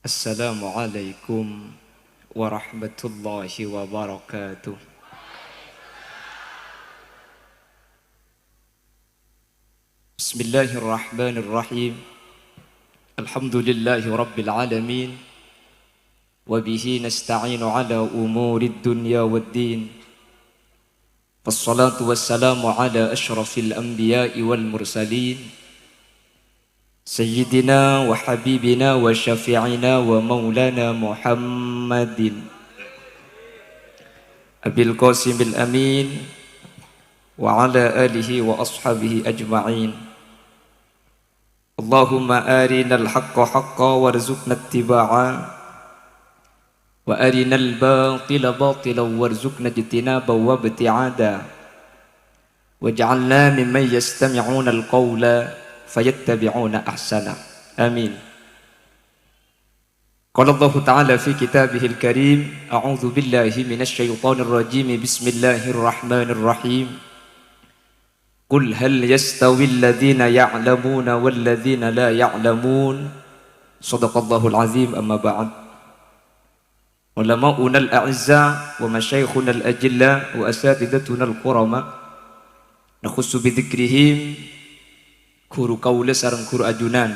Assalamualaikum warahmatullahi wabarakatuh. Bismillahirrahmanirrahim. Alhamdulillahi rabbil alamin. Wabihi nasta'inu ala umurid dunya waddin. Wassalatu wassalamu ala ashrafil anbiya'i wal mursalin. Sayyidina wa habibina wa syafi'ina wa maulana Muhammadin Abil Qasimil Amin wa ala alihi wa ashabihi ajma'in. Allahumma arinal haqqa haqqa warzuqna ittiba'a wa arinal batila batila warzuqna ijtinaba wa ibti'ada waj'alna mimman yastami'una al-qawla fayattabi'una ahsana. Amin. Qala Allah Ta'ala fi kitabihil karim, a'udzu billahi minasy syaithanir rajim. Bismillahirrahmanirrahim. Qul hal yastawil ladzina ya'lamuna wal ladzina la ya'lamun. Shadaqallahul azim. Amma ba'd. Ulama'una al-a'izza wa masyayikhuna al-ajilla wa asatidatuna al-qurama nakhussu bi dzikrihim guru kaula sareng guru ajunan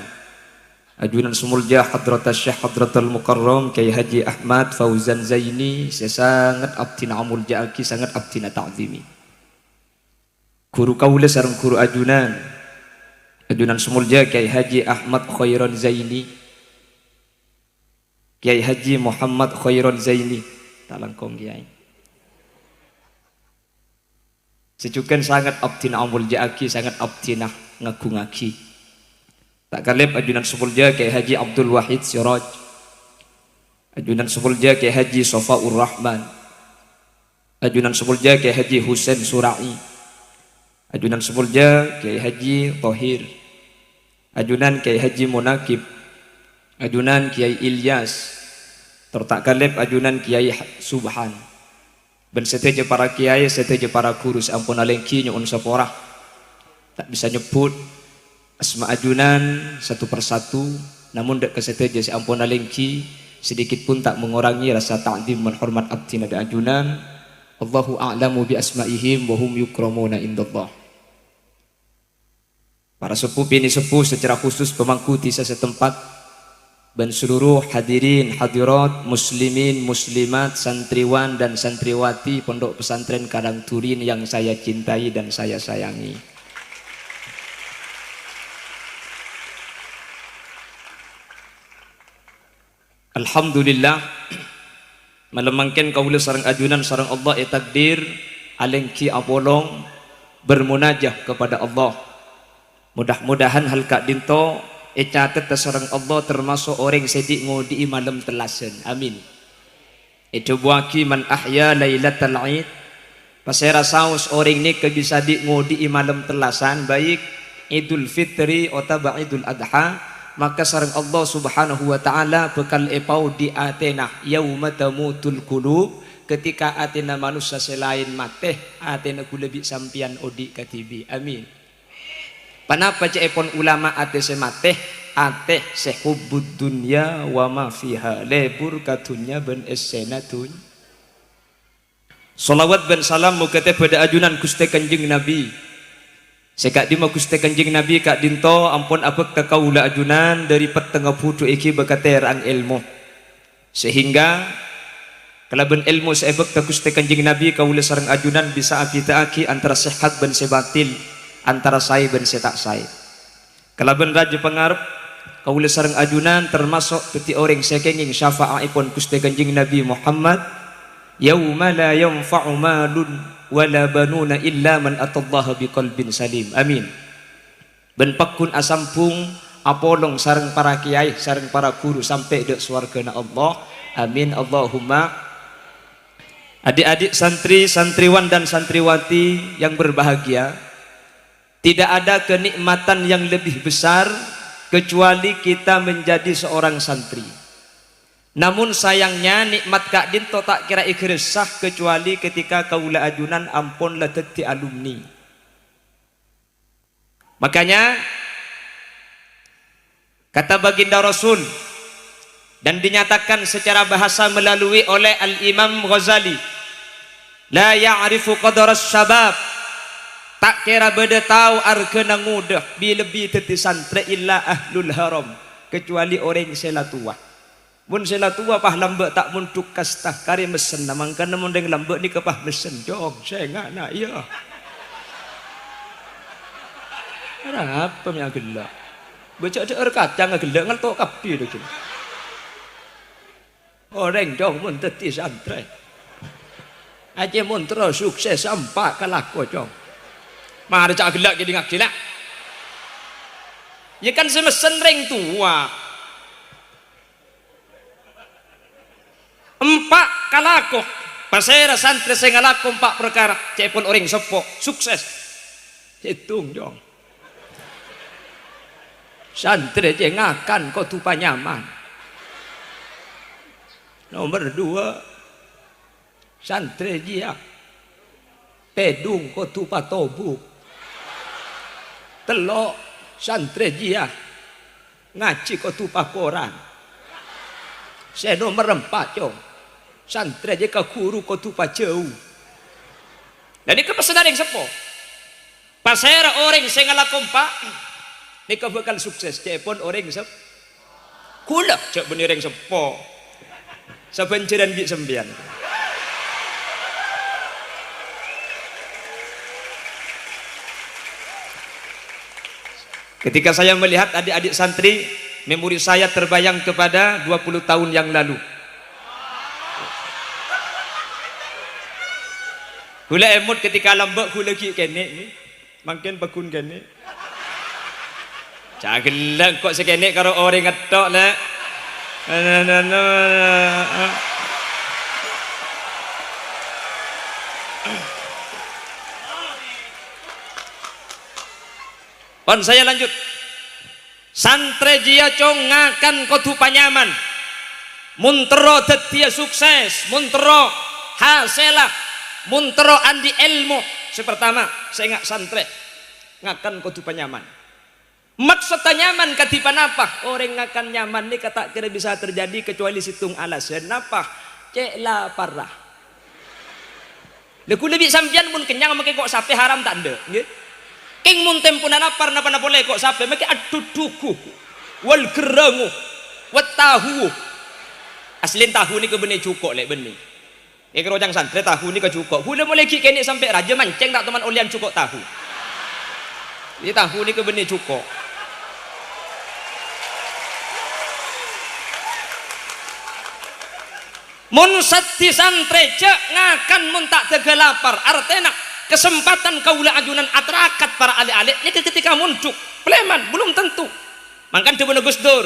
sumulja hadratas syekh hadratul mukarram Kyai Haji Ahmad Fauzan Zaini. Saya sangat abdina amul ja'aki, sangat abdina ta'zimi. Guru kaula sareng guru ajunan sumulja Kyai Haji Ahmad Khairon Zaini, Kyai Haji Muhammad Khairon Zaini talangkong Kyai. Sejukan sangat abdina amul ja'aki, sangat abdina ngagungaki. Tak kalib ajunan sepulja Kyai Haji Abdul Wahid Siraj, ajunan sepulja Kyai Haji Sofaur Rahman, ajunan sepulja Kyai Haji Husain Surai, ajunan sepulja Kyai Haji Tohir, ajunan Kyai Haji Munakib, ajunan Kyai Ilyas, tertak kalib ajunan Kyai Subhan. Ben seteja para kiai, seteja para guru sampun alengki nyuwun saporah. Tak bisa nyebut asma ajunan satu persatu, namun dek keseteja si ampun alengki sedikit pun tak mengurangi rasa ta'zim menghormat abdi nada ajunan. Allahu a'lamu bi asma'ihim wa hum yukramuna indallah. Para sepuh bini sepuh secara khusus pemangku desa setempat dan seluruh hadirin hadirat muslimin muslimat santriwan dan santriwati Pondok Pesantren Kadang Turin yang saya cintai dan saya sayangi. Alhamdulillah melemangkan kaula sareng ajunan sareng Allah takdir alengki apolong bermunajah kepada Allah. Mudah-mudahan hal kak dinto catet sareng Allah termasuk orang sedik ngodi malam telasen. Amin. Itu buaki man ahya lailatal aid. Pasera saus orang ni kebisa di ngodi malam telasan baik Idul Fitri atau Idul Adha, maka sareng Allah Subhanahu wa taala bekal epau di atena yauma tamutul qulub, ketika atena manusia selain mate atena kulebi sampian odi katibi. Amin. Panapa cepon ulama ate semate ate sehubbud dunya wa ma fiha lebur katunya ben essenatun. Salawat ben salam mukate pada ajunan Gusti Kanjeng Nabi. Sekak di Gusti Kanjeng Nabi kak dinto ampun abek ka kaula ajunan dari petengah putu iki bekateran ilmu. Sehingga kalaban ilmu sebek ka Gusti Kanjeng Nabi kaula sareng ajunan bisa kita aki antara sehat ben sebatil, antara sai ben setak sai. Kalaban raja pengarep kaula sareng ajunan termasuk peti orang sekenging syafa'aipun Gusti Kanjeng Nabi Muhammad, yauma la yanfa'u malun wala banuna illa man atallaha biqalbin salim. Amin. Ben pakun asampung apolong sareng para kiai sareng para guru sampai dek swargana Allah. Amin Allahumma. Adik-adik santri, santriwan dan santriwati yang berbahagia, tidak ada kenikmatan yang lebih besar kecuali kita menjadi seorang santri. Namun sayangnya nikmat kak dinto tak kira ikhresah kecuali ketika kaula ajunan ampun lateti alumni. Makanya kata baginda Rasul dan dinyatakan secara bahasa melalui oleh Al-Imam Ghazali, la ya'rifu qadar syabab, tak kira beda tahu argana mudah bi lebih teti santri illa ahlul haram, kecuali orang sela tua. Mun sela tua pah lambe tak mun tukas tah kari mesen namangkan mun deng lambe ni kepah mesen jong saya ngana iya. Apa yang gelak? Baca ada kacang gelak ngantuk kapi dah. Orang jong mun teti santri. Aja mun terus sukses sampai kalako jong. Mah ada cak gelak jadi ngak gelak. Ya kan semesen ring tua. Empat kalako. Pasera santri sing ngalako empat perkara. Cepon orang sepo sukses. Hitung jong. Santri je ngakan kau tupa nyaman. Nomor dua, santri dia pedung kau tupa tobuk. Telok santri dia ngaji kau tupa koran. Saya nomor empat jom, santri je ke guru kau tupa jauh. Jadi kepesanan yang sepo. Pasera orang saya ngalakom pak. Ini kau bakal sukses, cepon orang sep. Kula cek bener yang sepo. Sebenceran bik sembian. Ketika saya melihat adik-adik santri, memori saya terbayang kepada 20 tahun yang lalu. Kula emut ketika lambak kula lagi kene ni, makin bakun kene. Cagelang kok sekene karo orang ngetok lah. Pon saya lanjut. Santri jia cong ngakan kotu panyaman. Muntero tetia sukses, muntero haselah, muntero andi ilmu. Sepertama, saya ngak santri ngakan kotu panyaman. Maksudnya nyaman katipan apa? Orang ngakan nyaman ni kata kira bisa terjadi kecuali situng alasan apa? Cek lapar lah. Leku lebih sampian pun kenyang makai kok sapi haram tak ada. King mun tempunan lapar napa boleh kok sapi makai adu duku wal gerangu wat tahu. Aslin tahu ni ke benih cukup lek benih. Kerojang santri tahu ni ke cukup. Hula mulai ki kene sampai raja mancing tak teman olian cukup tahu. Ini tahu ni ke benih cukup. Mun sati santri cek ngakan mun tak tega lapar artena kesempatan kaula ajunan atrakat para ali-ali ini ketika muncul pleman belum tentu mangkan coba Gus Dur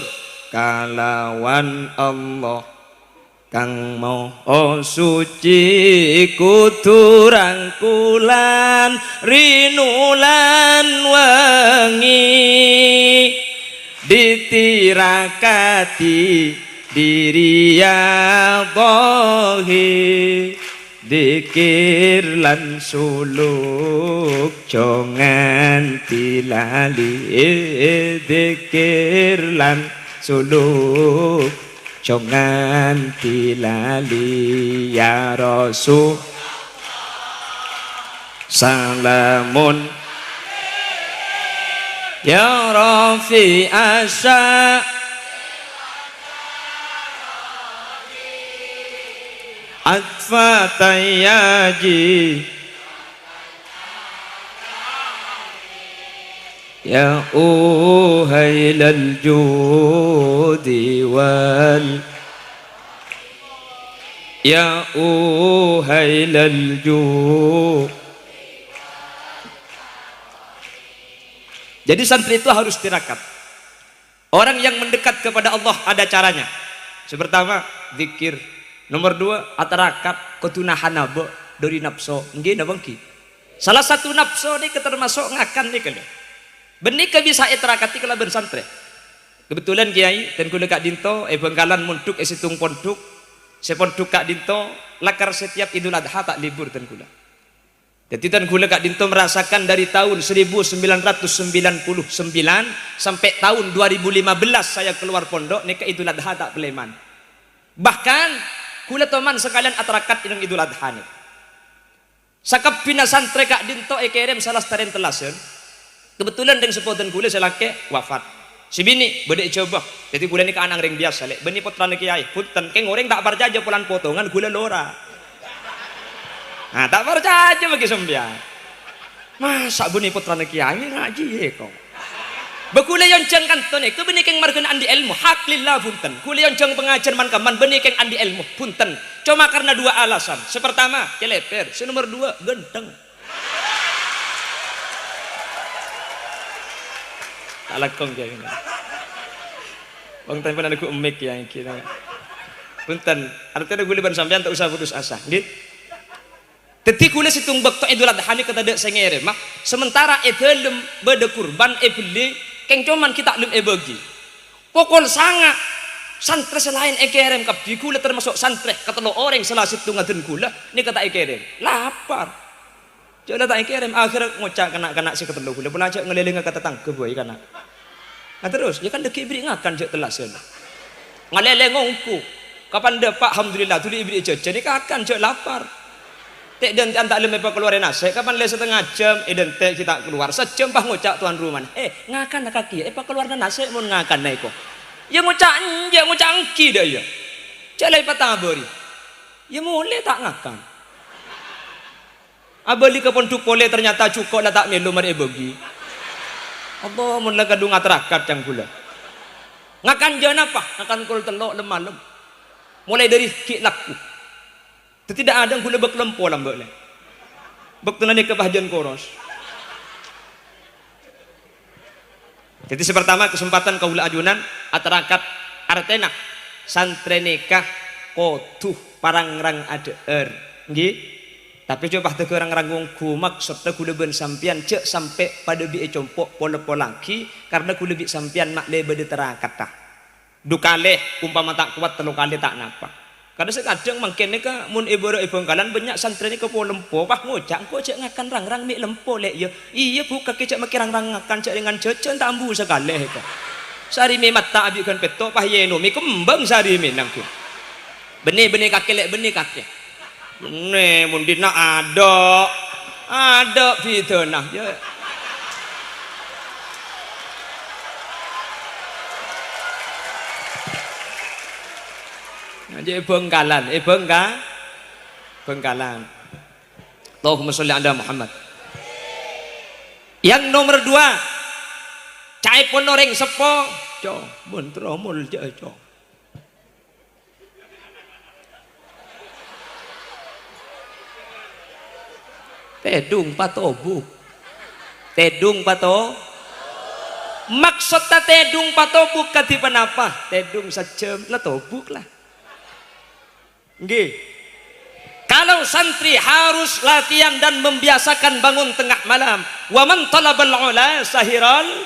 kalawan Allah kang moho suci kudu rangkulan rinulan wengi ditirakati diriyadhahi dikir lan suluk jongan tilali dikir lan suluk jongan tilali ya Rasul salamun ya Rafi asya atfa tayyaji ya uhailal judi wal ya uhailal judi. Jadi santri itu harus tirakat. Orang yang mendekat kepada Allah ada caranya. Sepertama zikir. Nomor dua, atarakat ketunahan nabo dari nafsu. Nggih nabangki. Salah satu nafsu ni termasuk ngakan ni kalau. Benih ke bisa iterakati kalau bersantri. Kebetulan kiai dan kula Kak Dinto Bengkalan muntuk situng ponduk. Seponduk Kak Dinto lakar setiap Idul Adha tak libur dan kula. Jadi dan kula Kak Dinto merasakan dari tahun 1999 sampai tahun 2015 saya keluar pondok ni ke Idul Adha tak peleman. Bahkan kula teman sekalian atarakat inang Idul Adha ni. Sakap pina santre kak dinto ekerem salah staren telasen. Kebetulan deng sepoten kula selake wafat. Si bini bedek coba. Jadi kula ni kaanang ring biasa lek. Beni putra ni kiai. Punten keng orang tak percaya pulan potongan kula lora. Nah, tak percaya bagi sembian. Masa beni putra ni kiai ngaji kok. Bekula yonceng kantone ke beni keng margen andi ilmu hak lillah punten. Kula yonceng pengajar man kaman beni keng andi ilmu punten. Cuma karena dua alasan. Sepertama, keleper. Nomor dua, genteng. Tak lakong je ini. Bang tempat aku emik ya kira. Punten, artinya gula ban sampean tak usah putus asa, nggih. Teti gula situng bakto Idul Adha ni kata dek sengere mak. Sementara edelem bede kurban beli keng cuman kita lem bagi. Pokol sanga santre selain ekerem kabdi gula termasuk santre katelo orang salah situng ngaden gula ni kata ekerem. Lapar. Jangan tak ekerem akhir ngocak kena si ketelo gula pun aja ngeliling kata tangke boy kana. Nah terus, ya kan deki ibri ngakan jek telasen. Ngaleleng ngongku. Kapan dapat alhamdulillah tuli ibri jajan ni akan jek lapar. Tek dan tak lem apa keluar nasi. Kapan le setengah jam eden tek kita keluar. Sejam bah ngocak tuan rumah. Ngakan nak kaki. Apa keluar nasi mun ngakan naik kok. Ya ngocak angki dah ya. Celai patah beri. Ya mulai tak ngakan. Abali ke pondok pole ternyata cukup lah tak melu mari bagi. Allah mun laga dung atarakat yang gula. Ngakan jana apa? Ngakan kul telok lemalem. Mulai dari ki laku. Tidak ada gula bek lempo lam bek le. Bek tunani kebahagiaan koros. Jadi sepertama kesempatan kaula ajunan atarakat artena santre nikah kotuh parangrang adeer. Nggih. Tapi coba teu orang rangung kumak serta kula ben sampian cek sampai pada bi compok pola-polaki karena kula bi sampian mak le bade terakat tah. Dukale umpama tak kuat telu kali tak napa. Karena sekadang mangkene ka mun iboro ibongkalan banyak santrene ke po lempo pah ngocak kok cek ngakan rangrang mi lempo lek ya. Iya bu kaki cek makirang rang ngakan cek dengan cecen tak ambu sekali ka. Sari mi mata abi kan peto pah yeno mi kembang sari mi nangku. Benih-benih kaki lek benih kaki. Ne mundina ada fitnah ya. Ngaji bengkalan, bengkalan. Allahumma sholli ala Muhammad. Yang nomor 2, cai pun orang sepo, co, mentromol co. Tedung patobuk. Maksudnya tedung patobuk katipan apa? Tedung sejam lah tobuk lah. Nggih. Kalau santri harus latihan dan membiasakan bangun tengah malam. Wa man talabal ula sahiral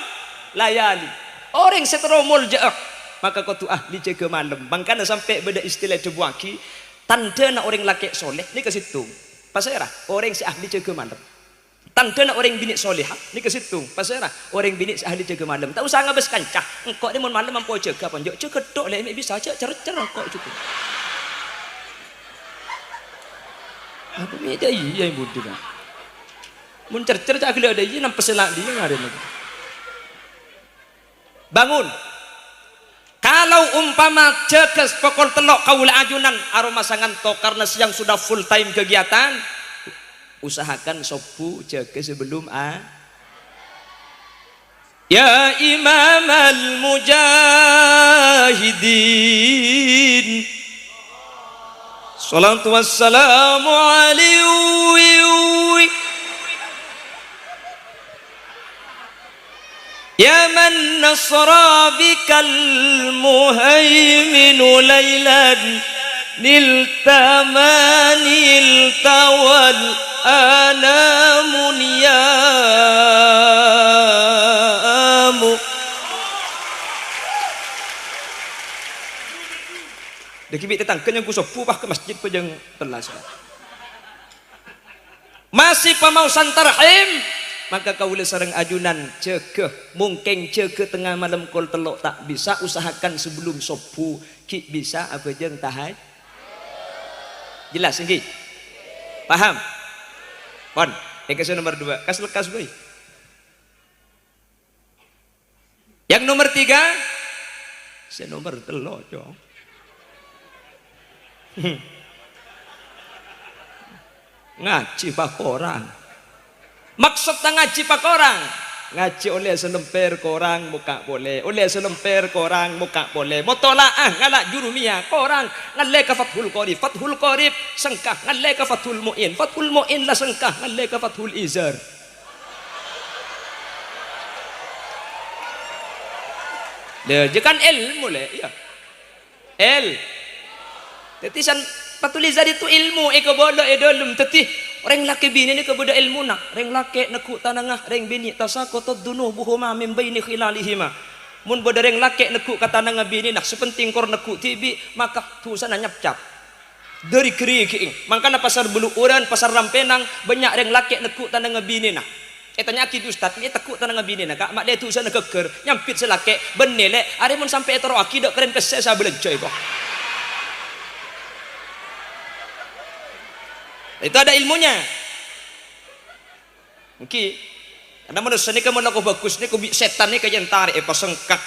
layali. Orang seteromol jaak maka kau tu ahli jaga malam. Bangkana sampai beda istilah cebuaki tanda nak orang laki soleh ni ke situ. Pasirah orang si ahli jaga malam. Tanda nak orang bini solehah ni ke situ. Pasirah orang bini si ahli jaga malam. Tak usah ngabes kancah. Engkau ni mun malam mampu jaga panjang. Jaga dok le bisa aja cer-cer kok cukup. Apa ni dia yang budi kan. Mun cer-cer cak gila ada ye nampak selak dia ngade ni. Bangun. Kalau umpama cekes pokol telok kaula ajunan aroma sangan to karena siang sudah full time kegiatan, usahakan sopu cekes sebelum Ya Imam al-Mujahidin salatu wassalamu alaihi Ya man nasra bikal muhaimin laylan niltamanil tawal anamun yamu. Dekibit tetang kenyang kusopu bah ke masjid pejang telas. Masih pamau santarhim maka kaula sareng ajunan cegah mungkin cegah tengah malam kol telok tak bisa, usahakan sebelum subuh ki bisa apa jeung tahaj. Jelas nggih? Paham? Pon, yang nomor 2 kas lekas boy. Yang nomor 3 saya nomor telok cong. Ngaji pak orang. Maksud ngaji pak orang. Ngaji oleh selemper korang muka boleh. Oleh selemper korang muka boleh. Mutolaah ngalak jurumiyah korang ngalle ka Fathul Qorib. Fathul Qorib sengkah ngalle ka Fathul Muin. Fathul Muin lah sengkah ngalle ka Fathul Izar. Dia kan ilmu le, ya. Tetisan Fathul Izar itu ilmu bodoh edolum teti orang laki bini ni kebuda ilmu nak orang laki neku tanangah orang bini tasaqatud dunubuhuma min baini khilalihima mun bodo orang laki neku katanangah bini nak sepenting kor neku tibi maka tusan nyapcap dari keri kiing mangkana pasar buluuran pasar rampenang banyak orang laki neku tanangah bini nak tanya ki ustaz ni tekuk tanangah bini nak mak dia tusan keker nyampit selake benele are mun sampai etoro akidak keren kese sa belencoy kok. Itu ada ilmunya. Mungkin ada manusia ni kamu nak bagus ni kubi setan ni kajian tarik sengkak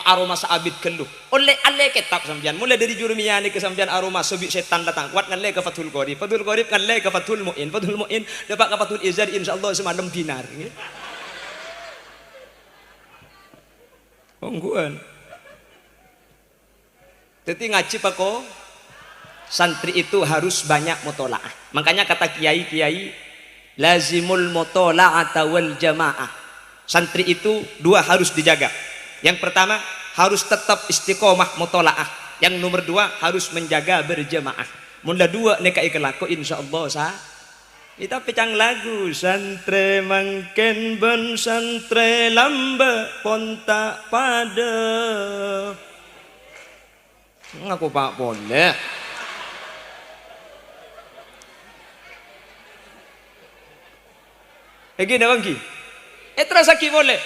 aroma saabit keluh oleh ale kitab sampean mulai dari jurumiyah ni ke sampean aroma sebi setan datang kuat ngalle ke Fathul Qorib ngalle ke Fathul Muin dapat ke Fathul Izar insyaallah semalam dinar ongguan teti ngaji pako santri itu harus banyak mutolaah. Makanya kata kiai lazimul mutola'ata wal jamaah. Santri itu 2 harus dijaga. Yang pertama harus tetap istiqomah mutolaah. Yang nomor 2 harus menjaga berjamaah. Mula 2 nekai kelaku insyaallah sah. Kita pecang lagu santre mangken ben santre lambe pontak pada. Ngaku pak boleh. Gini bangki, terus aki boleh.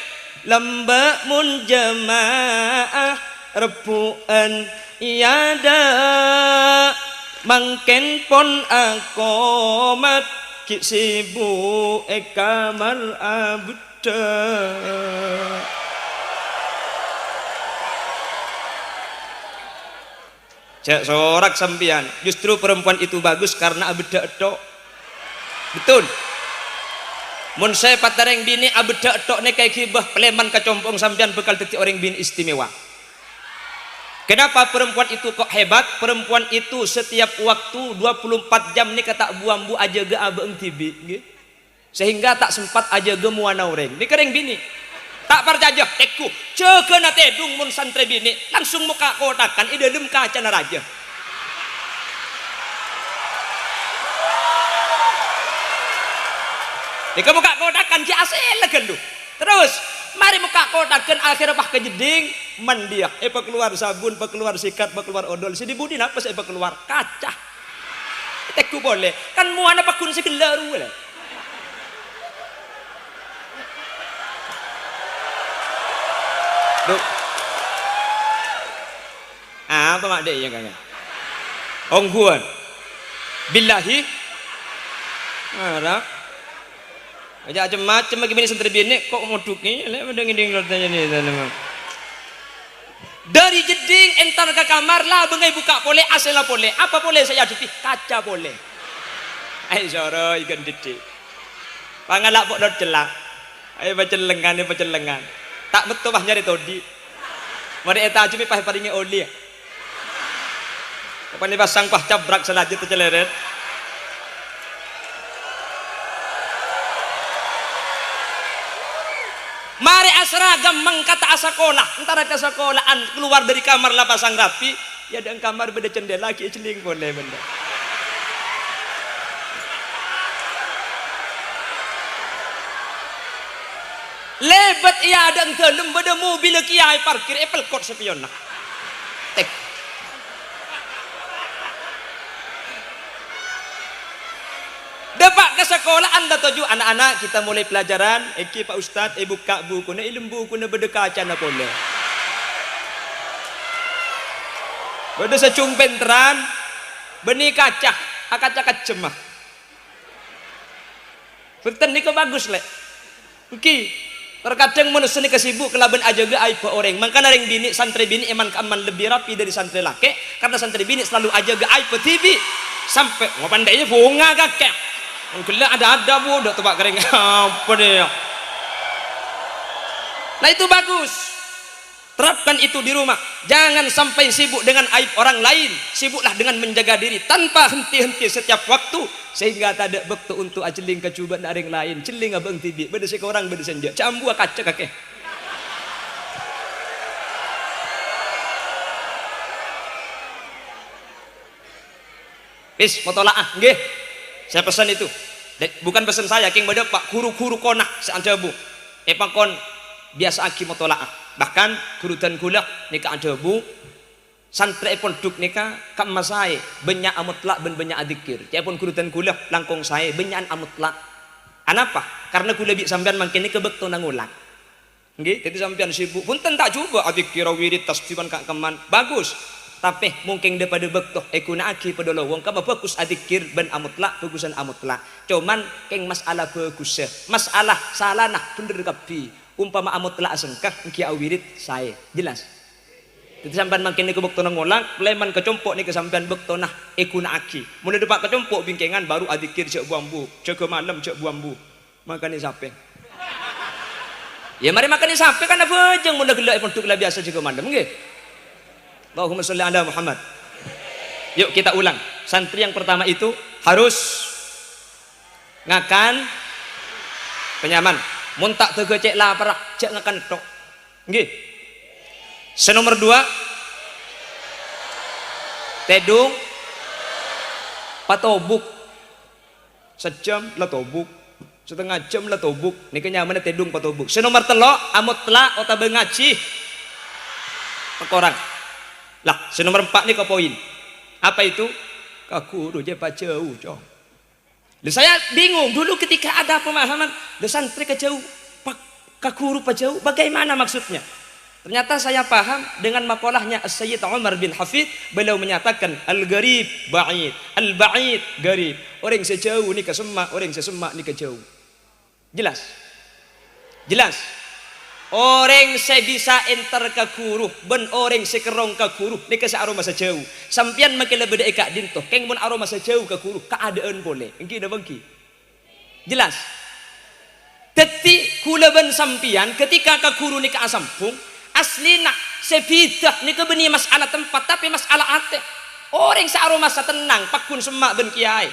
Lamba mun jamaah repuan iada mangken pon akomat ki sibu kamar abda. Cek sorak sampian, justru perempuan itu bagus karena abda tok. Betul. Mun saya patareng bini abda tok ne kayak gibah peleman kacompong sampean bekal teti orang bini istimewa. Kenapa perempuan itu kok hebat? Perempuan itu setiap waktu 24 jam ni kata buambu aja ge abeung tibi nggih. Sehingga tak sempat aja ge muana ureng. Ni kereng bini. Tak percaya teku. Ceukena tedung mun santre bini langsung muka kotakan ideulem kaca raja. Jika muka kodakan ki asel gendu. Terus mari muka kodakan akhirnya bah kejeding mendiak. Keluar sabun, keluar sikat, keluar odol. Si dibudi napa saya keluar kaca. Teku boleh. Kan muana pakun si gelaru le. Duh. Apa mak dek ya kaya? Ongguan. Billahi. Harap. Aja macam bagaimana santri bini kok moduknya le mending tanya ni dari jeding entar ke kamar lah bengai buka pole asela pole apa pole saya jadi kaca pole ai soro ikan didik pangalak pok dot celak ai bacelengan tak betul bah nyari todi mari eta cumi pah paringe oli kapan ni pasang pah cabrak selajut teceleret. Mari asragam mengkata asakolah antara ke sekolahan keluar dari kamar lah pasang rapi ya dan kamar beda cendela ki celing boleh benda lebat iya dan telum beda mobil kiai parkir Apple Court sepiona tek depak ke sekolahan tak tuju anak-anak kita mulai pelajaran. Eki Pak Ustaz, buka buku na ilmu buku na berdekaca na boleh. Beda secung penteran, benih kaca, kaca cemah. Betul ni kau bagus lek. Oke, terkadang manusia ni kesibuk kelaban aja ke aib orang. Makanya ring bini santri bini eman keaman lebih rapi dari santri laki, karena santri bini selalu aja ke aib tibi sampai mau pandainya bunga kakek. Gila ada bodoh tebak kering apa dia. Nah itu bagus. Terapkan itu di rumah. Jangan sampai sibuk dengan aib orang lain. Sibuklah dengan menjaga diri tanpa henti-henti setiap waktu, sehingga tak ada waktu untuk ajeling kecubaan orang lain. Celing abang tibi. Beda seorang beda senja. Cambu kaca kakek. Wis motolaah nggih. Saya pesan itu. Bukan pesan saya, king beda Pak guru-guru konak seanda bu. Kon biasa aki motolaah. Bahkan guru dan gula nikah ada bu. Santri pun duk nikah kam masai banyak amutlak ben banyak adikir. Cepon guru dan gula langkong saya banyak amutlak. Anapa? Karena gula bi sampean mangkene kebekto nangulang. Nggih, jadi sampean sibuk pun tak coba adikir wirid tasbihan kak keman. Bagus. Tapi mungkin daripada bektoh ekuna aki pada lowong kama bagus adikir ben amutlak bagusan amutlak. Cuman keng masalah bagus masalah salah nah bener kapi umpama amutlak sengkah engki awirit saya jelas. Jadi sampean makin niku bektoh ngolang leman kecompok nih kesampean bektoh nah ekuna aki. Mulai depak kecompok bingkengan baru adikir cek buambu cek malam cek buambu makane sampai. Ya mari makane sampai kan apa jeung mun gelak pun tuk biasa cek malam nggih. Allahumma sholli ala Muhammad. Yuk kita ulang. Santri yang pertama itu harus ngakan penyaman. Muntak tege cek lapar cek ngakan tok. Nggih. Senomor 2 tedung patobuk. Sejam lah tobuk. Setengah jam lah tobuk. Ini kenyaman tedung patobuk. Senomor 3 amutla otabe ngaji pekorang. Lah, senomor 4 nih ke poin. Apa itu? Kakuru je pacau, cow. Saya bingung dulu ketika ada pemahaman le santri kejauh, kakuru pacau, bagaimana maksudnya? Ternyata saya paham dengan makolahnya As-Sayyid Umar bin Hafid, beliau menyatakan al-gharib ba'id, al-ba'id garib. Orang sejauh ni ke semak, orang sesemak ni ke jauh. Jelas? Jelas? Orang saya bisa enter ke guru, ben orang sekerong ke guru, ni ke aroma sejauh. Sampian makin lebih dekat dinto, keng mun aroma sejauh ke guru, keadaan boleh. Engki dah bangki. Jelas. Teti kula ben sampian ketika ke guru ni ke asampung, aslina sebidah ni ke beni masalah tempat tapi masalah ate. Orang searoma tenang, pakun semak ben kiai.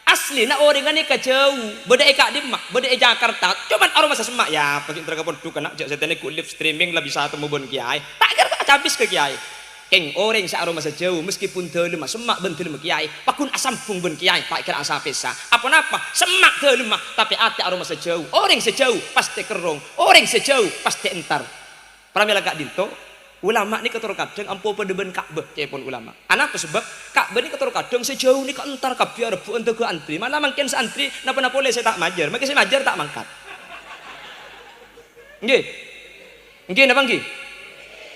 Asli nak orang ni kejauh, beda eka di mak, beda Jakarta, cuman aroma semak ya, pakai terkapun tu kena, jak saya ku live streaming lah bisa temu bon kiai, tak kira tak habis ke kiai, keng orang searoma sejauh, meskipun terlemah semak ben terlemah kiai, pakun asam pung ben kiai, tak kira asam pesa, apa semak terlemah, tapi ate aroma sejauh, orang sejauh pasti kerong, orang sejauh pasti entar, pramila kak dinto. Ulama ni ketor kadang ampo pedeben Ka'bah cepon ulama. Anak sebab Ka'bah ni ketor kadang sejauh ni ke entar kabeh rebu ente ke antri. Malah mungkin seantri napa boleh saya tak majar. Mungkin saya majar tak mangkat. Nggih. Nggih napa nggih?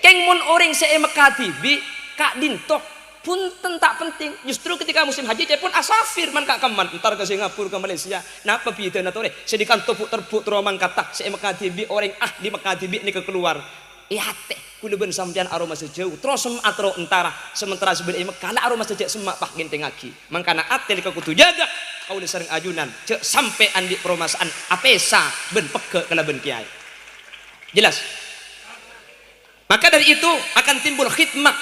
Keng mun orang saya mekatibi Kak Dinto punten tak penting. Justru ketika musim haji cepon asafir man Kak Keman entar ke Singapura ke Malaysia. Napa pieuna tore? Sedikan topuk terbuk teromang kata saya mekatibi orang di mekatibi ni ke keluar. Teh kula ben sampean aroma sejauh terus semak atro entara sementara sebenarnya kala aroma sejak semak pak genteng aki mangkana ate ka kudu jaga kaula sering ajunan cek sampai andi permasaan apesa ben peke kala ben kiai jelas maka dari itu akan timbul khidmah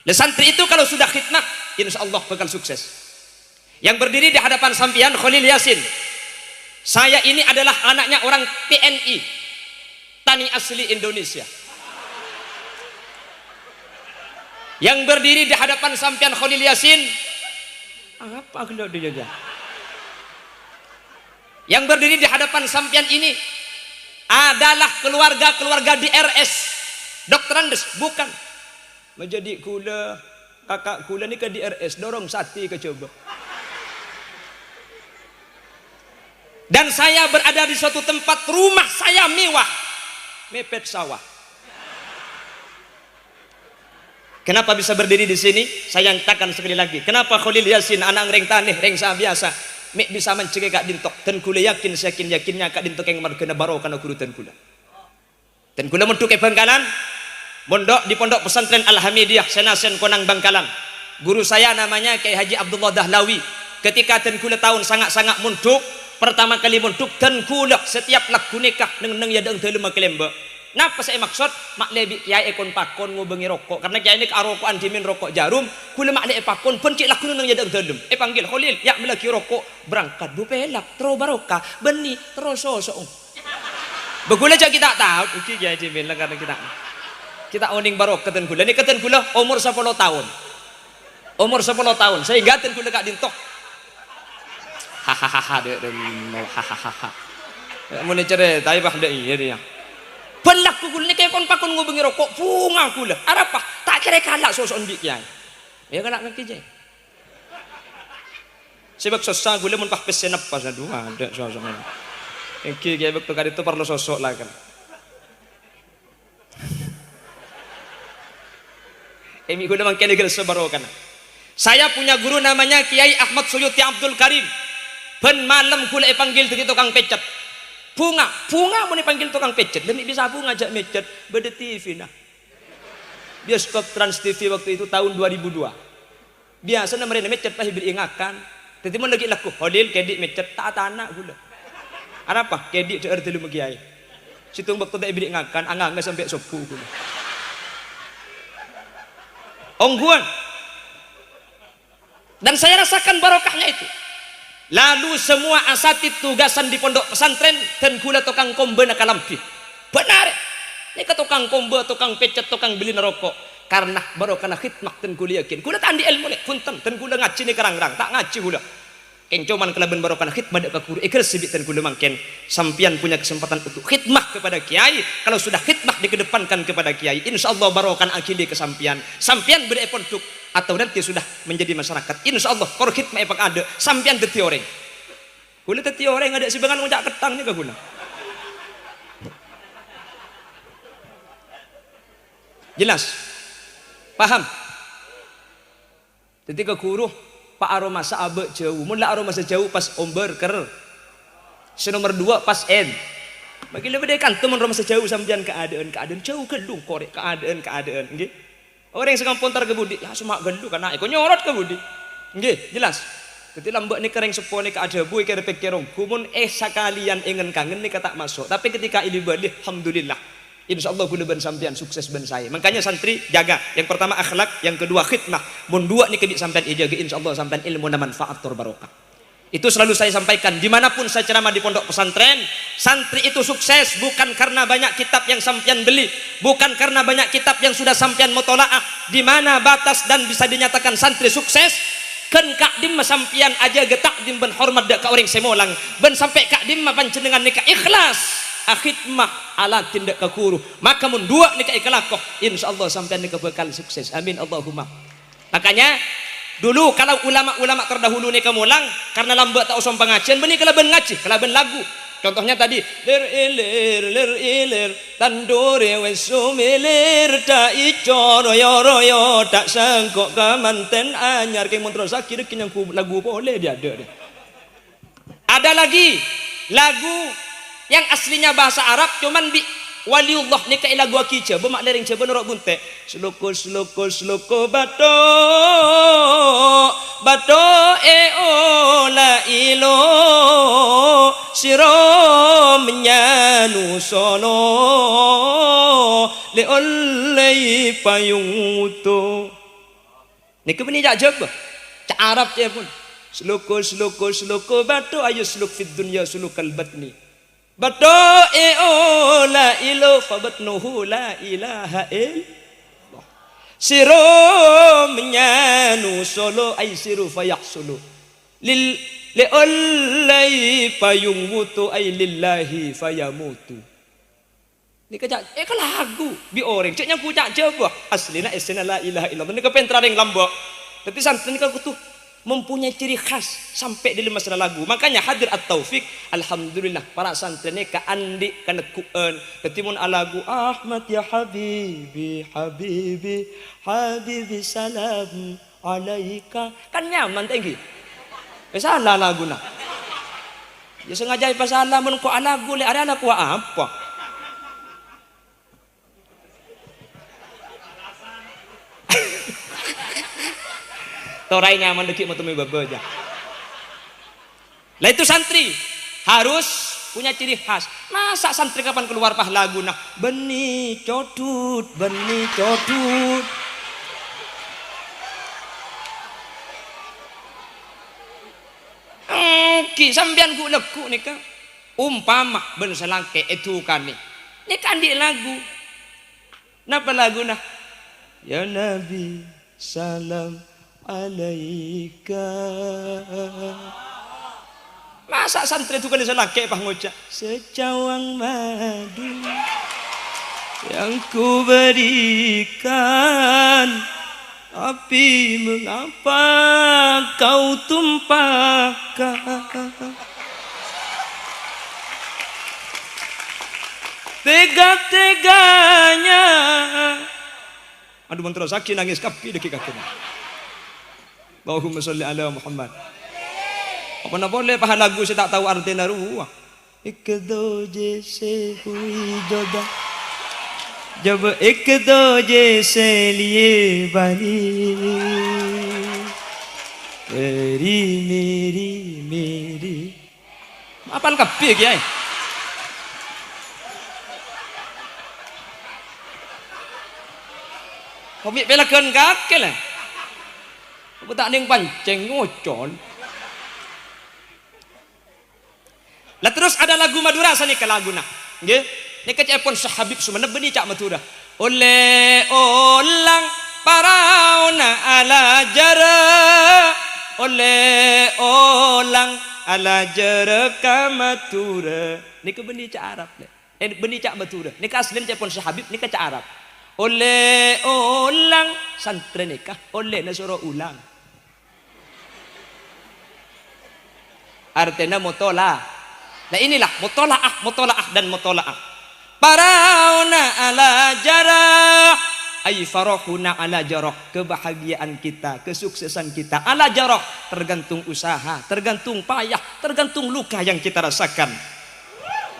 le santri itu kalau sudah khidmah insyaallah bakal sukses yang berdiri di hadapan sampean Khalil Yasin saya ini adalah anaknya orang TNI Tani asli Indonesia. Yang berdiri di hadapan sampean Khalil Yasin apa kalau dia jaga? Yang berdiri di hadapan sampean ini adalah keluarga DRS Dr. Andes bukan menjadi kula kakak kula ni ke DRS dorong sati ke coba Dan saya berada di suatu tempat, rumah saya mewah, mepet sawah. Kenapa bisa berdiri di sini? Saya nyatakan sekali lagi. Kenapa Khalil Yasin anak reng taneh reng sa biasa mek bisa mencegah Kak Dintok. Dan kula yakin yakinnya Kak Dintok yang margana barokah kana guru dan kula. Dan kula mentuk ke Bangkalan, mondok di pondok pesantren Al-Hamidiyah Senasen Konang Bangkalan. Guru saya namanya Kiai Haji Abdullah Dahlawi. Ketika dan kula tahun sangat-sangat munduk, pertama kali munduk dan kula setiap lagu nikah neng ya deng dalam kelemba. Napa saya maksud mak lebi kiai ekon pakon ngobengi rokok karena kiai ini arokokan dimin rokok jarum kula mak le pakon pencik lagu neng ya deng dalam. Panggil Khalil ya melaki rokok berangkat bu pelak tero barokah beni terus sosok. Begula aja kita tahu iki kiai dimin karena kita oning barokah dan kula ini keten kula umur 10 tahun. Umur 10 tahun sehingga ten kula Kak Dintok hahaha dek mau hahaha mau cerita tapi bah dek iya dia berlaku kula ni kayak kon pakon ngobengi rokok bunga kula apa tak kira kalak sosok ndik kiai ya kalak ngaki je sebab sosok kula mun pah pesen apa sadu ada sosok iki kiai bekto kali itu perlu sosok lah kan emi kula mangkene gel sebarokan. Saya punya guru namanya Kiai Ahmad Suyuti Abdul Karim. Ben malam kula panggil dari tukang pecet. Bunga mau dipanggil tukang pecet. Demi bisa bunga ajak mecet beda TV nah. Bioskop Trans TV waktu itu tahun 2002. Biasa namanya mecet pah beri ingakan. Tadi mau lagi laku Hodil kedik mecet tak anak gula. Apa? Kedik deer dulu kiai. Situng waktu tak beri ingakan angang sampai sopu gula. Ongguan. Dan saya rasakan barokahnya itu. Lalu semua asatid tugasan di pondok pesantren dan gula tukang kombe nak kalampi. Benar. Ini ke tukang kombe, tukang pecet, tukang beli rokok. Karena barokah khidmah dan gula yakin. Gula tandi ilmu lek punten dan gula ngaji ni kerang-kerang tak ngaji gula. Keng cuman kelaban barokah khidmah dak guru ikhlas sibit dan gula mangken sampian punya kesempatan untuk khidmah kepada kiai. Kalau sudah khidmah dikedepankan kepada kiai, insyaallah barokah akili kesampian. Sampian beri pondok atau nanti sudah menjadi masyarakat insyaallah kor khidmah epak ada sampian deti orang gula deti orang ada sebengan ngucak ketang ni ke gula jelas paham jadi ke guru pak aroma saabe jauh mun la aroma sejauh pas omber ker nomor 2 pas en bagi lebih dekan teman aroma sejauh sampean keadaan jauh gelung korek keadaan nggih. Orang yang sekampun tar ke budi, ya semak gelu karena ikut nyorot ke budi. Nggih, jelas. Ketika mbak ni kereng sepo ni ada bui kira pikirong, kumun sekalian ingin kangen ni kata masuk. Tapi ketika ini balik, alhamdulillah. Insyaallah gula ben sampean sukses ben saya. Makanya santri jaga. Yang pertama akhlak, yang kedua khidmah. Mun dua ni kedik sampean ijaga insyaallah sampean ilmu na manfaat tur barokah. Itu selalu saya sampaikan dimanapun saya ceramah di pondok pesantren, santri itu sukses bukan karena banyak kitab yang sampian beli, bukan karena banyak kitab yang sudah sampian mutolaah. Di mana batas dan bisa dinyatakan santri sukses? Kan kak dim sampian aja getak dim ben hormat dak ka orang semolang, ben sampai kak dim panjenengan nikah ikhlas, akhidmah ala tindak ka guru. Maka mun dua nikah ikhlakoh, insyaallah sampian nikah bakal sukses. Amin Allahumma. Makanya dulu kalau ulama-ulama terdahulu ni kemulang karena lambat tak usah pengajian benih kelaban ngaji kelaban lagu contohnya tadi lir ilir tandure wes sumilir tak ico royo tak sangkok kamanten anyar keng montro sakit yang lagu boleh dia ada lagi lagu yang aslinya bahasa Arab cuman waliullah ni kai lagu akica bermak lereng coba norok bunte sloko bato la ilo siro menyanu sono le oleh payung uto ni ke beni jak coba cak Arab je pun sloko bato ayo sluk fid dunya sulukal batni Bato la ilo fabatnuhu la ilaha illallah siro menyanu solo ay siru fayaksulu li olay payung wutu ay lillahi fayamutu ni kajak kan lagu bi orang ceknya ku cak coba aslina esena la ilaha illallah ni kepentra ring lambok tapi santen ka kutu mempunyai ciri khas sampai di masalah lagu. Makanya hadir at-taufik, alhamdulillah para santri ini ka andi kana kuan ketimun lagu Ahmad ya habibi habibi habibi salam alaika, kan nyaman tinggi. Salah lagu nah. Ya sengaja pasalah mun ko lagu le ada ku apa? Torai nyaman deki mau tumi babaja. Lah itu santri harus punya ciri khas. Masa santri kapan keluar pah lagu nah benih codut benih codut. Ki sambian ku leku nih kan umpama ben selangke itu kan nih kan di lagu. Napa lagu nah? Ya Nabi salam alaika. Masa santri itu kan selangke pah ngocak secawang madu yang ku berikan, tapi mengapa kau tumpahkan? Tega-teganya. Aduh mantra sakit nangis kapi deki kakek. Allahumma sholli ala Muhammad. Apa nak boleh pahal lagu saya tak tahu artinya ruah. Ek do jaise hui joda. जब एक दो जैसे लिए बनी तेरी मेरी apal kabeh iki ae. Komik pelagan kakek lah. Apa tak ning pancing ngocon. Lah terus ada lagu Madura sani ke lagu nak. Nggih. Nek cepon sahabib sumene beni cak Madura. Ole olang parauna ala jara. Ole olang ala jara kamatura. Nek beni cak Arab le. Beni cak Madura. Nek aslen cepon sahabib nek cak Arab. Ole olang santri nikah. Ole nasoro ulang. Artinya mutola. Nah inilah mutolaah dan mutolaah. Parauna ala jarah ay farahuna ala jarah, kebahagiaan kita, kesuksesan kita ala jarah tergantung usaha, tergantung payah, tergantung luka yang kita rasakan.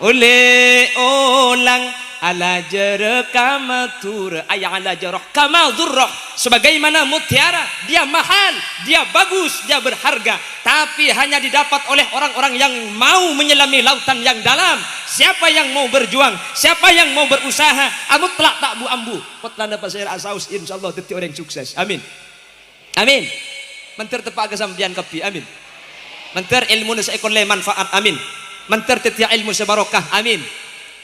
Oleh olang ala jarah kamatur ay ala jarah kama dzurrah, sebagaimana mutiara dia mahal, dia bagus, dia berharga, tapi hanya didapat oleh orang-orang yang mau menyelami lautan yang dalam. Siapa yang mau berjuang, siapa yang mau berusaha, amut telak tak bu ambu. Potlanda pasir asaus insyaallah dadi orang sukses. Amin. Amin. Mentir tepak kesampian kapi. Amin. Mentir ilmu nus ekon le manfaat. Amin. Mentir tetia ilmu sebarokah. Amin.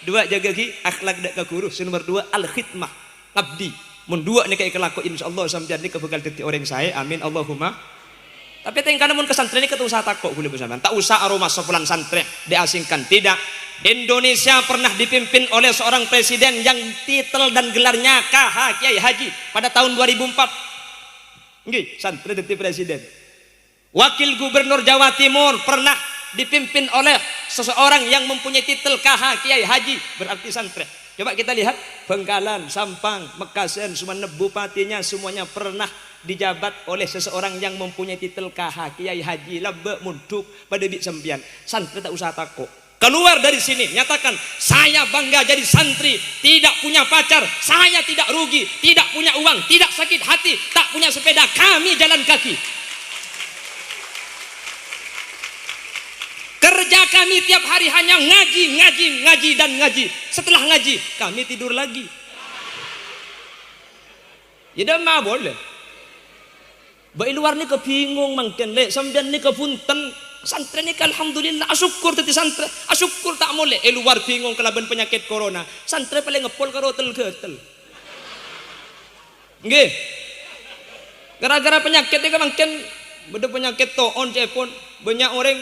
Dua jaga ki akhlak dak ka guru. Nomor dua al khidmah ngabdi. Mun dua ni kaya kelaku insyaallah sampeyan ni kebekal dadi orang saya. Amin Allahumma. Tapi tengkana mun kesantren ni usah takok boleh bersama. Tak usah aroma sepulan santren diasingkan, tidak. Indonesia pernah dipimpin oleh seorang presiden yang titel dan gelarnya KH Kiai Haji pada tahun 2004. Nggih, santri dadi presiden. Wakil Gubernur Jawa Timur pernah dipimpin oleh seseorang yang mempunyai titel KH Kiai Haji, berarti santri. Coba kita lihat Bengkalan, Sampang, Mekasen, Sumeneb bupatinya semuanya pernah dijabat oleh seseorang yang mempunyai titel KH Kiai Haji. Lebek munduk pada bik sempian. Santri tak usah takut. Keluar dari sini, nyatakan saya bangga jadi santri, tidak punya pacar, saya tidak rugi, tidak punya uang, tidak sakit hati, tak punya sepeda, kami jalan kaki. Kerja kami tiap hari hanya ngaji dan ngaji. Setelah ngaji, kami tidur lagi. Ya dah mah boleh. Baik luar ni kebingung mangken le, sampean ni kepunten. Santri ni alhamdulillah asyukur tadi santri, asyukur tak boleh. Luar bingung kelaban penyakit corona. Santri paling ngepol karo tel-getel. Nggih. Gara-gara penyakit ni mungkin beda penyakit toon cepon banyak orang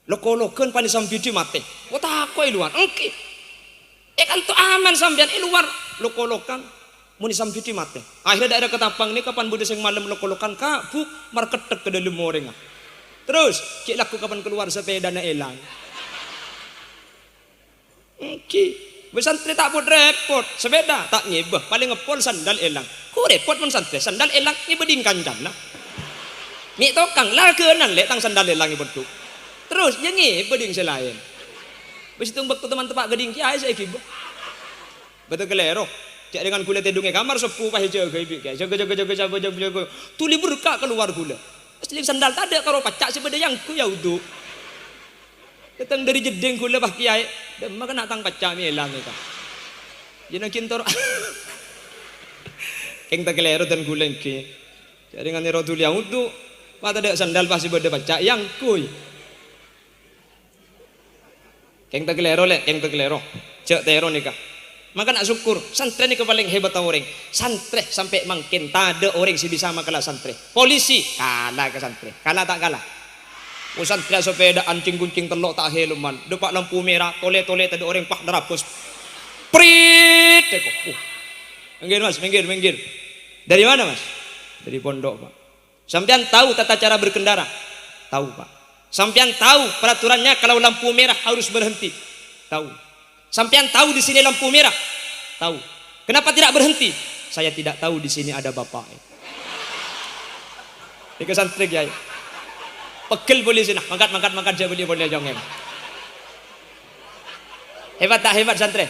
loko-lokeun pani sampidi mate. Wa takoi luar. Engke. Kan tu aman sampean luar loko-lokan. Muni samcuti mate. Akhirnya daerah ketapang ni kapan bude sing malam lokolokan kabuk marketek ke dalam orang. Terus cik laku kapan keluar sepeda na elang. Oke. Besantri tak pun repot, sepeda tak nyebah, paling ngepol sandal elang. Ku repot pun santri, sandal elang ni beding kancan lah. Mik tokang lah kenan lek tang sandal elang ibu tu. Terus jengi beding selain. Besi tumbak tu teman tepak geding kiai saya kibah. Betul kelero. Cak dengan kulit hidungnya kamar sepuh pah jaga ibu kiai. Jaga. Tu libur kak keluar gula. Asli sandal tak ada karo pacak sepeda yang ku ya uduk. Datang dari jeding gula bah kiai. Dan maka nak tang pacak mi elang itu. Jangan kintor. Keng tak kelero dan gula ki. Cak dengan ni rotul yang uduk. Mata ada sandal pasti beda pacak yang kuy. Keng tak kelero le, keng tak kelero. Cak tero nikah. Maka nak syukur, santri ni paling hebat orang. Santri sampai makin tak ada orang si bisa makalah santri. Polisi kalah ke santri, kalah tak kalah. Oh santri sepeda anjing guncing telok tak heluman. Depak lampu merah, tole ada orang pak nerapus. Prit, teko. Minggir mas, minggir. Dari mana mas? Dari pondok pak. Sampean tahu tata cara berkendara? Tahu pak. Sampean tahu peraturannya kalau lampu merah harus berhenti? Tahu. Sampean tahu di sini lampu merah? Tahu. Kenapa tidak berhenti? Saya tidak tahu di sini ada bapak. Ini santri ya. Pegel boleh sini. Mangkat saya boleh jongeng. Hebat tak hebat santri?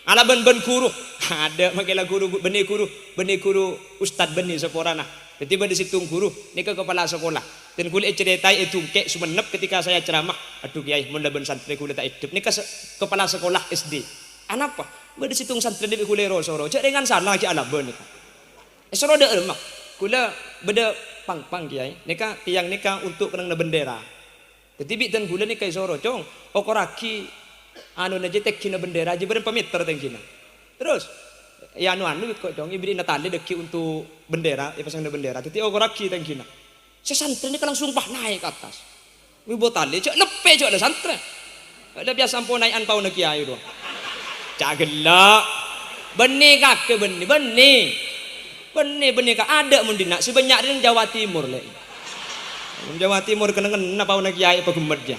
Ala ben guru. Ada makilah guru benih guru Ustad benih seporana. Tiba di situ guru ni ke kepala sekolah. Dan kulit ceritai itu kek sumenep ketika saya ceramah. Aduh kiai mun ben santri kulit tak hidup. Ni ke kepala sekolah SD. Anapa? Bade situng santri di kulit soro. Cak dengan salah ki ala ben ni. Soro de emak. Kula beda pang kiai. Nika tiang nika untuk kenang bendera. Ketibik dan gula ni kai soro cong. Okoraki anu na jetek kina bendera je berapa meter tengkina. Terus ya anu kok dong ibri natali deki untuk bendera, ya pasang bendera. Teti okoraki tengkina. Sesantri ni langsung sumpah naik ke atas. Wibo tali cok lepe cok ada santri. Ada biasa ampun naikan pau nak kiai doang. Cak gelak. Benih kake benih kak ada mundina sebanyak di Jawa Timur le. Jawa Timur kena pau nak kiai apa gemet je.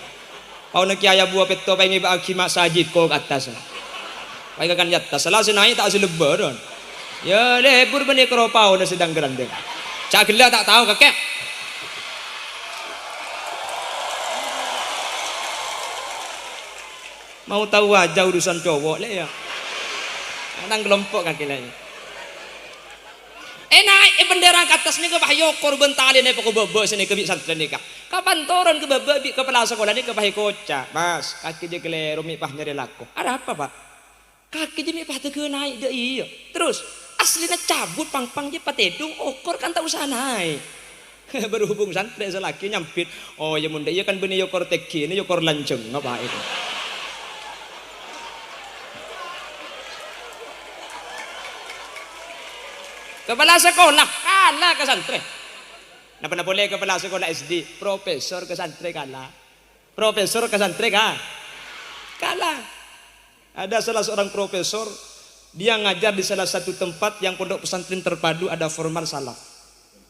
Pau nak kiai buah peto pengen bagi mak sajid ko ke atas. Pai kan di atas salah senai tak selebar. Ya lebur benih keropau dah sedang gerandeng. Cak gelak tak tahu kakek. Mau tahu aja urusan cowok le ya. Nang kelompok kaki lain. Naik bendera ke atas ni ke bah yokor bentali ni pokok bebe sini ke santri ni kah. Kapan turun ke bebe kepala sekolah ni ke bah kocak. Mas, kaki je keleru mi pah nyari laku. Ada apa pak? Kaki je mi pah tege naik de iya. Terus aslinya cabut pang je patedung okor kan tak usah naik. Berhubung santri selaki nyampit. Oh ya munda iya kan benih yokor teki ini yokor lanceng ngapa itu. Kepala sekolah kalah ke santri. Napa boleh kepala sekolah SD, profesor ke santri kalah. Profesor ke santri kalah. Ada salah seorang profesor, dia ngajar di salah satu tempat yang pondok pesantren terpadu ada formal salaf.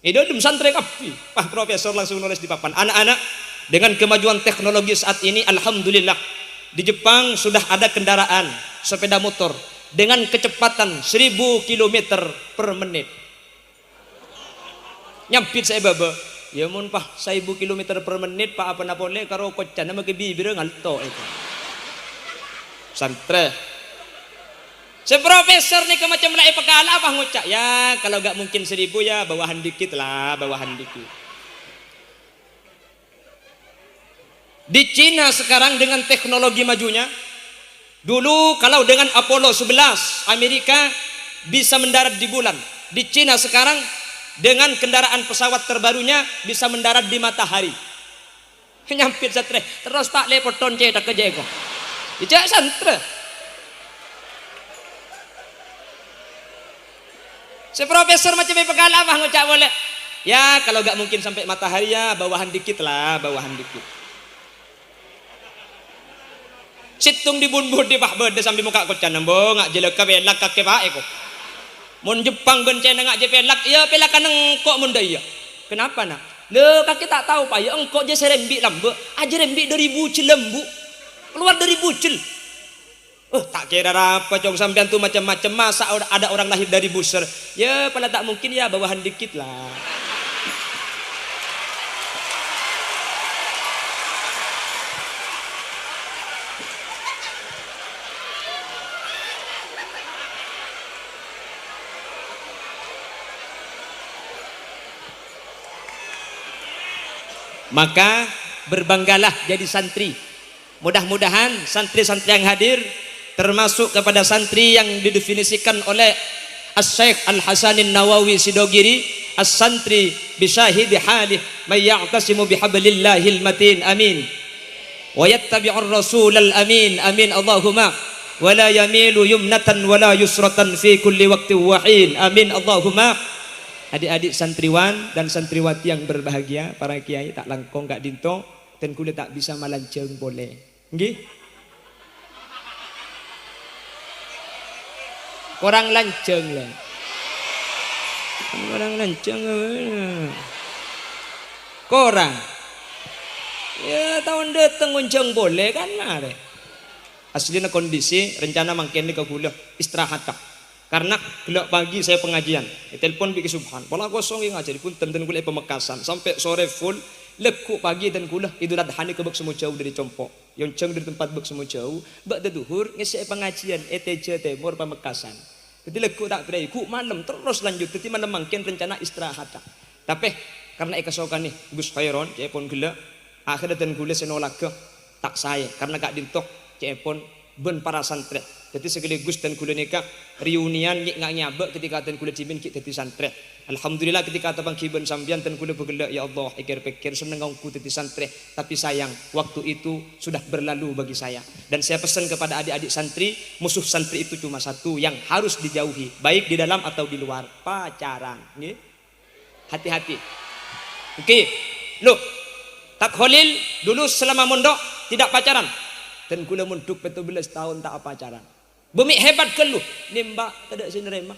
Itu santri kapi. Pak profesor langsung nulis di papan. Anak-anak, dengan kemajuan teknologi saat ini, alhamdulillah di Jepang sudah ada kendaraan sepeda motor dengan kecepatan 1000 km per menit. Nyampit saya baba. Ya mun pah 1000 km per menit pak apa boleh karo kocan nama ke bibir ngalto itu. Santri. Seprofesor ni ke macam lai pekala apa ngucap. Ya kalau gak mungkin 1000 ya bawahan dikit lah, bawahan dikit. Di Cina sekarang dengan teknologi majunya, dulu kalau dengan Apollo 11 Amerika bisa mendarat di bulan. Di Cina sekarang dengan kendaraan pesawat terbarunya bisa mendarat di matahari. Nyampit satre. Terus tak lepoton cetak kerja kok. Ijak santre. Seprofesor macam pekala apa ngucap boleh. Ya kalau gak mungkin sampai matahari ya bawahan dikit lah, bawahan dikit. Situng di bunbud di bah berde sambil muka kocan nembo ngak jelek ka belak ka kebae ko. Mun Jepang bencana ngak je pelak ya pelakan engkok mun daya. Kenapa nak? Le kaki tak tahu pak ya engkok je serembi lambe. Aja rembi dari bucil lembu. Keluar dari bucil. Tak kira apa cong sampean tuh macam-macam masa ada orang lahir dari buser. Ya pala tak mungkin ya bawahan dikit lah. Maka berbanggalah jadi santri. Mudah-mudahan santri-santri yang hadir termasuk kepada santri yang didefinisikan oleh As-Syaikh Al-Hasanin Nawawi Sidogiri, as-santri bisyahidi halih may ya'tasimu bihablillahil matin, amin, wa yattabi'ur rasulal amin, amin Allahumma, wa la yamilu yumnatan wa la yusratan fi kulli waqtin wa hin, amin Allahumma. Adik-adik santriwan dan santriwati yang berbahagia, para kiai tak langkong kak dinto dan kulit tak bisa malanceng boleh nggih. Orang lanceng lah. Orang lanceng korang. Ya tahun datang ngonceng boleh kan mare. Aslinya kondisi rencana mangken ke kuliah istirahat tak. Karena gelap pagi saya pengajian, telepon bikin subhan, pola kosong yang ngajar pun tenten kuliah Pemekasan sampai sore full, lekuk pagi dan kuliah Idul Adha ni ke bek semua jauh dari Compok, yang ceng dari tempat bek semua jauh, bak duhur ngisi pengajian ETJ Timur Pemekasan. Jadi lekuk tak berai, ku malam terus lanjut, jadi mana mungkin rencana istirahat tak. Tapi karena ikasokan nih Gus Khairon, cepon gelap, akhirnya dan kuliah senolak ke tak saya, karena kak dintok cepon ben para santri. Jadi sekaligus dan kuliah nikah reunian ngak nyabak ketika dan kuliah cimin kita di santri. Alhamdulillah ketika tabang kiban sambian dan kuliah bergelak ya Allah pikir-pikir seneng aku di santri, tapi sayang waktu itu sudah berlalu bagi saya. Dan saya pesan kepada adik-adik santri, musuh santri itu cuma satu yang harus dijauhi, baik di dalam atau di luar, pacaran. Nih. Hati-hati. Oke. Loh, Tak Khalil dulu selama mondok tidak pacaran. Dan kuliah mondok 17 tahun tak pacaran. Bumi hebat ke lu, nimba tidak sinerema.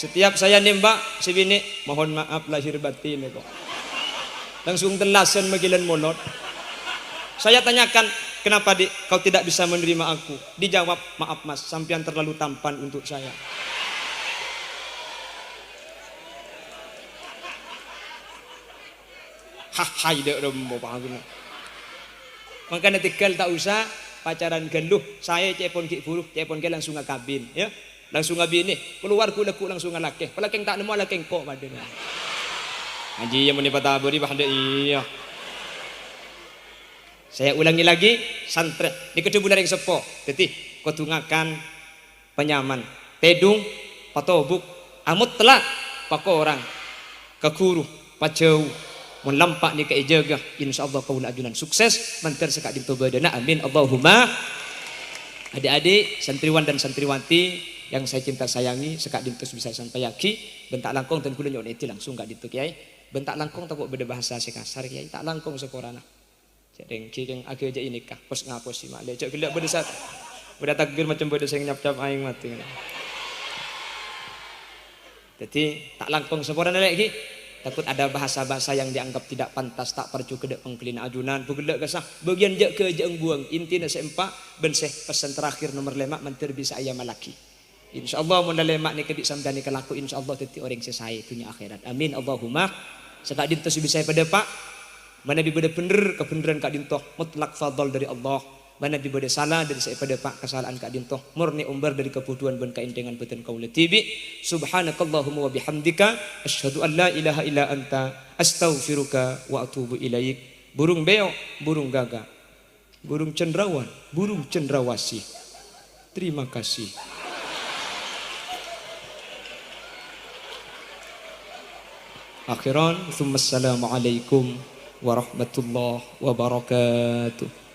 Setiap saya nembak si bini, mohon maaf lahir batin kok. Langsung telasan magilan molot. Saya tanyakan, kenapa dik kau tidak bisa menerima aku? Dijawab, maaf mas, sampean terlalu tampan untuk saya. Hahai dek rembo panggung. Makanya tinggal tak usah pacaran geluh. Saya cepon ki buruh, cepon ke langsung ngakabin, ya. Langsung ngabin nih, keluar kuleku langsung ngalake. Pelakeng tak nemu lakeng kok pada. Haji yang menipat aburi bahada iya. Saya ulangi lagi, santri di kedua bulan yang sepo. Jadi kau tungakan penyaman, tedung, patobuk, amut telak, pakorang, kekuru, pacau. Melampak ni ke jaga, insyaallah kau ajunan sukses mantar sekak dinto badana, amin Allahumma. Adik-adik santriwan dan santriwati yang saya cinta sayangi, sekak dinto bisa sampai yaki, bentak langkong dan kula nyoneti langsung gak dinto kiai. Bentak langkong tak kok beda bahasa sekasar kiai, tak langkong sekorana. Jadi keng agak aja ini kah, pos ngapos si mak lecok gelak beda saat, beda takbir macam beda saya nyap-nyap aing mati. Jadi tak langkong sekorana lagi. Takut ada bahasa-bahasa yang dianggap tidak pantas, tak percu kedek pengkelina ajunan bugelak kesah bagian jak ke jeng buang intina seempat benseh pesan terakhir nomor lemak mentir bisa ayam laki. Insyaallah mun lemak ni kedik samdani kelaku insyaallah teti orang sesai dunia akhirat, amin Allahumma. Sekak dinto bisa pada pak mana bibada bener kebenaran kak dinto mutlak fadl dari Allah, mana bibada salah dari saya pada pak kesalahan kak dinto murni umbar dari kebutuhan ben kaintengan beten kaula tibi. Subhanakallahumma wa bihamdika asyhadu an la ilaha illa anta astaghfiruka wa atubu ilaik. Burung beo, burung gagak, burung cendrawan, burung cendrawasih. Terima kasih. Akhiran, thumma assalamualaikum warahmatullahi wabarakatuh.